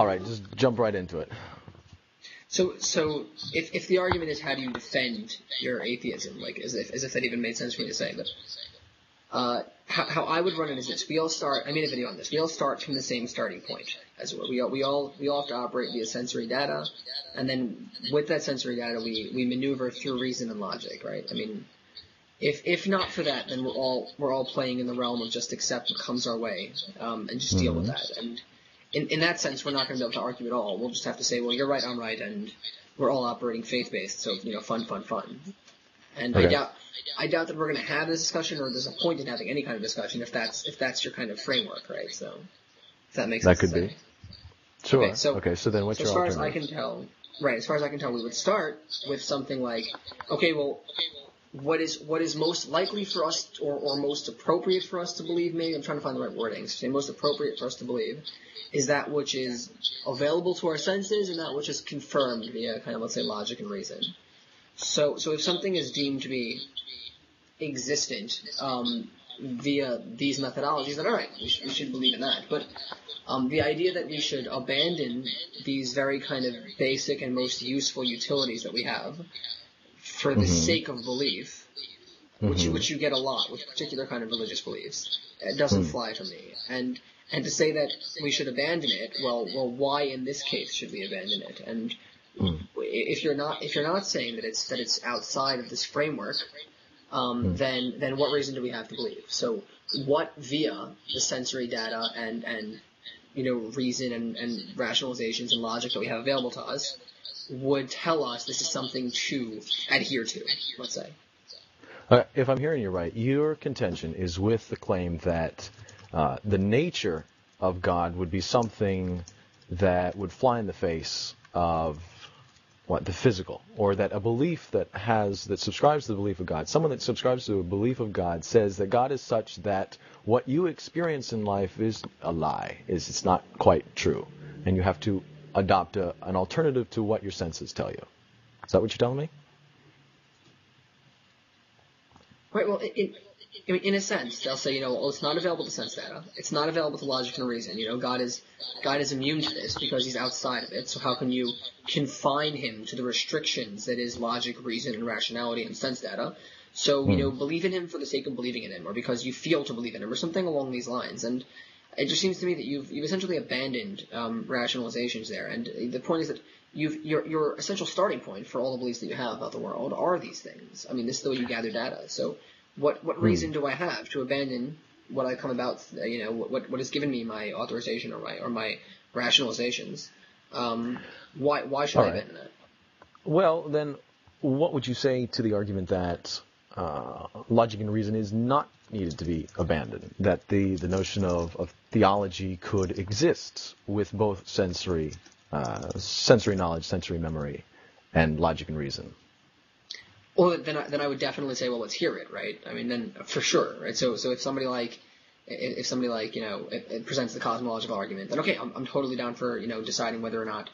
All right, just jump right into it. So if the argument is how do you defend your atheism, like as if that even made sense for me to say, but how I would run it is this: we all start. I made a video on this. We all start from the same starting point, as well. We all have to operate via sensory data, and then with that sensory data, we maneuver through reason and logic, right? I mean, if not for that, then we're all playing in the realm of just accept what comes our way, and just deal with that. And in that sense, we're not going to be able to argue at all. We'll just have to say, well, you're right, I'm right, and we're all operating faith-based, so fun. And Okay. I doubt that we're going to have this discussion, or there's a point in having any kind of discussion if that's your kind of framework, right? So if that makes sense. That could be. Sure. Okay, so then what's your as far alternative? as far as I can tell, we would start with something like, okay, well, what is most likely for us, or most appropriate for us to believe, maybe, I'm trying to find the right wording, so most appropriate for us to believe, is that which is available to our senses and that which is confirmed via kind of, let's say, logic and reason. So if something is deemed to be existent via these methodologies, then all right, we should believe in that. But the idea that we should abandon these very kind of basic and most useful utilities that we have for the sake of belief, which you get a lot with particular kind of religious beliefs, it doesn't fly for me. And to say that we should abandon it, well, why in this case should we abandon it? And if you're not saying that it's outside of this framework, then what reason do we have to believe? So what via the sensory data and reason and rationalizations and logic that we have available to us would tell us this is something to adhere to, let's say? If I'm hearing you right, your contention is with the claim that the nature of God would be something that would fly in the face of the physical, or that a belief that subscribes to the belief of God, someone that subscribes to a belief of God says that God is such that what you experience in life is a lie, it's not quite true, and you have to adopt an alternative to what your senses tell you. Is that what you're telling me? Right, well, in a sense, they'll say, it's not available to sense data. It's not available to logic and reason. God is immune to this because he's outside of it. So how can you confine him to the restrictions that is logic, reason, and rationality and sense data? So, believe in him for the sake of believing in him, or because you feel to believe in him, or something along these lines. And it just seems to me that you've essentially abandoned rationalizations there. And the point is that your essential starting point for all the beliefs that you have about the world are these things. I mean, this is the way you gather data. So what reason do I have to abandon what I come about, what has given me my authorization or my rationalizations? Why should I abandon that? Well, then, what would you say to the argument that logic and reason is not needed to be abandoned? That the notion of theology could exist with both sensory knowledge, sensory memory, and logic and reason? Well, then I would definitely say, well, let's hear it, right? I mean, then for sure, right? So if somebody it presents the cosmological argument, then okay, I'm totally down for deciding whether or not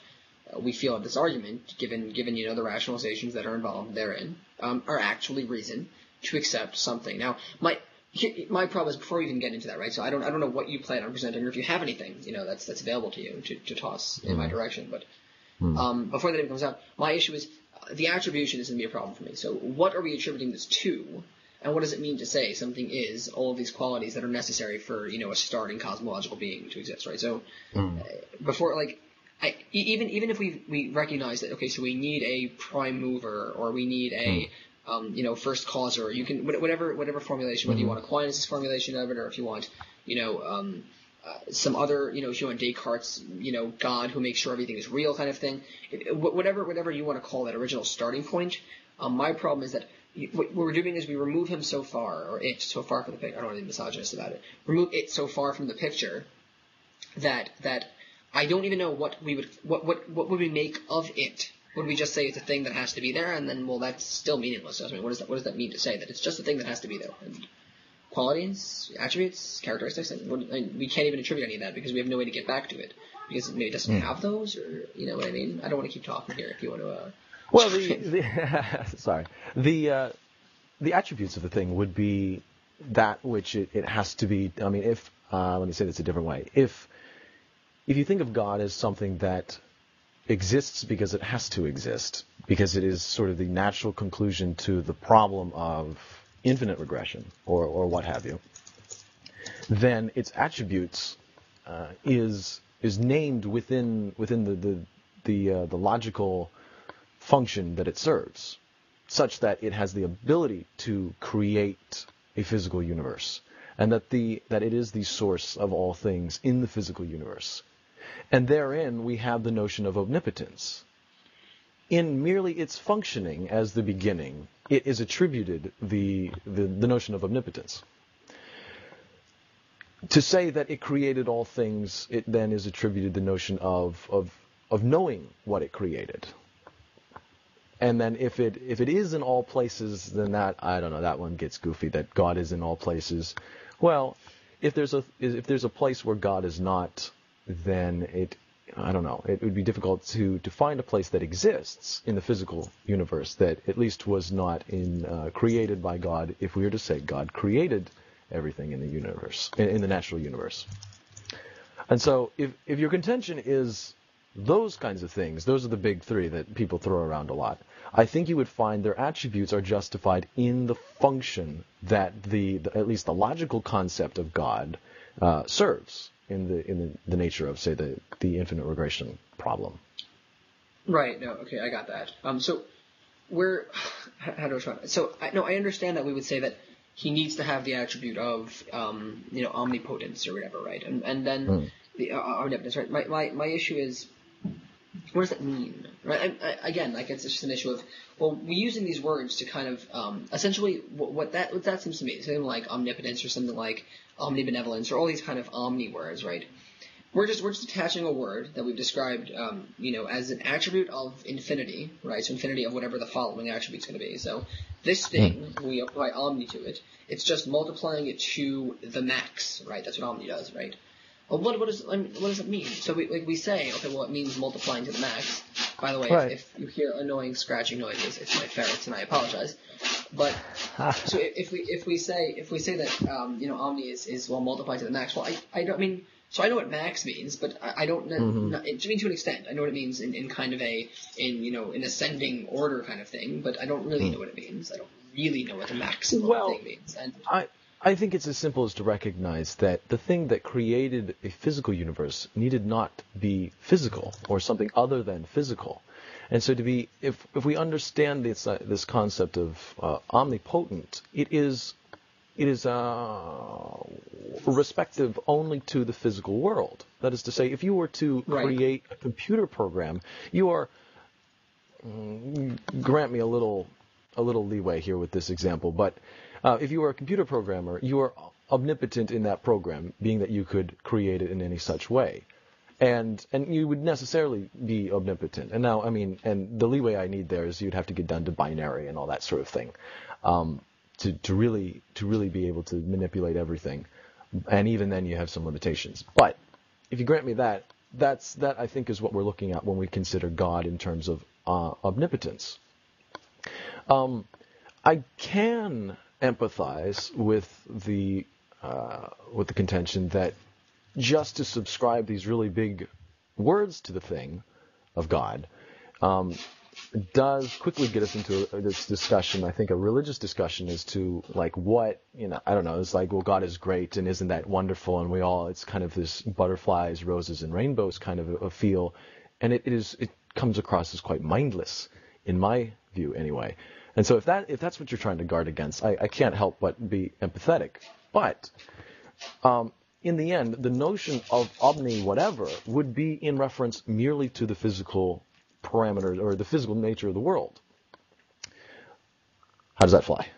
we feel that this argument, given the rationalizations that are involved therein, are actually reason to accept something. Now, my problem is, before we even get into that, right? So I don't know what you plan on presenting, or if you have anything that's available to you to toss in my direction. But before that even comes out, my issue is the attribution is going to be a problem for me. So what are we attributing this to, and what does it mean to say something is all of these qualities that are necessary for a starting cosmological being to exist, right? So before, even if we recognize that, okay, so we need a prime mover, or we need a first causer, you can whatever formulation, whether you want Aquinas' formulation of it, or if you want some other if you want Descartes' God who makes sure everything is real kind of thing, whatever you want to call that original starting point. My problem is that what we're doing is we remove him so far, or it so far from the picture. I don't want to be misogynist about it. Remove it so far from the picture that I don't even know what would we make of it. Would we just say it's a thing that has to be there, and then, well, that's still meaningless? I mean, what does that mean to say that it's just a thing that has to be there? And qualities, attributes, characteristics, we can't even attribute any of that because we have no way to get back to it, because maybe it doesn't have those, or what I mean? I don't want to keep talking here. If you want to. Well, the attributes of the thing would be that which it has to be. I mean, if let me say this a different way. If if you think of God as something that exists because it has to exist, because it is sort of the natural conclusion to the problem of infinite regression or what have you, then its attributes is named within the logical function that it serves, such that it has the ability to create a physical universe, and that it is the source of all things in the physical universe. And therein we have the notion of omnipotence. In merely its functioning as the beginning, it is attributed the notion of omnipotence. To say that it created all things, it then is attributed the notion of knowing what it created. And then if it is in all places, then that one gets goofy, that God is in all places. Well, if there's a place where God is not, then it would be difficult to find a place that exists in the physical universe that at least was not created by God, if we were to say God created everything in the universe, in the natural universe. And so if your contention is those kinds of things, those are the big three that people throw around a lot, I think you would find their attributes are justified in the function that at least the logical concept of God serves in the nature of, say, the infinite regression problem. Right. No. Okay. I got that. So how do I try? So I understand that we would say that he needs to have the attribute of omnipotence or whatever, right? And then the omnipotence, right? My issue is, what does that mean? Right? Again, like it's just an issue of, well, we're using these words to kind of essentially what that seems to me, something like omnipotence or something like omnibenevolence or all these kind of omni words, right? We're just attaching a word that we've described, as an attribute of infinity, right? So infinity of whatever the following attribute is going to be. So this thing, we apply omni to it. It's just multiplying it to the max, right? That's what omni does, right? Well, what does it mean? So we say, okay, well, it means multiplying to the max. By the way, right. if you hear annoying scratching noises, it's my ferrets, and I apologize. But so if we say that omni is multiplied to the max, well, I don't mean. So I know what max means, but I don't know. It means to an extent. I know what it means in kind of in ascending order kind of thing, but I don't really know what it means. I don't really know what the maximum thing means. And I think it's as simple as to recognize that the thing that created a physical universe needed not be physical or something other than physical. And so if we understand this concept of omnipotent, it is respective only to the physical world. That is to say, if you were to create a computer program, you are, grant me a little leeway here with this example, but if you were a computer programmer, you are omnipotent in that program, being that you could create it in any such way. And you would necessarily be omnipotent. And now, and the leeway I need there is you'd have to get down to binary and all that sort of thing, to really be able to manipulate everything. And even then you have some limitations. But if you grant me that I think is what we're looking at when we consider God in terms of omnipotence. I can empathize with the contention that just to subscribe these really big words to the thing of God does quickly get us into this discussion, I think a religious discussion as to like what, I don't know, it's like, well, God is great and isn't that wonderful, and it's kind of this butterflies, roses, and rainbows kind of a feel, and it comes across as quite mindless, in my view anyway. And so if that's what you're trying to guard against, I can't help but be empathetic. But in the end, the notion of omni whatever would be in reference merely to the physical parameters or the physical nature of the world. How does that fly?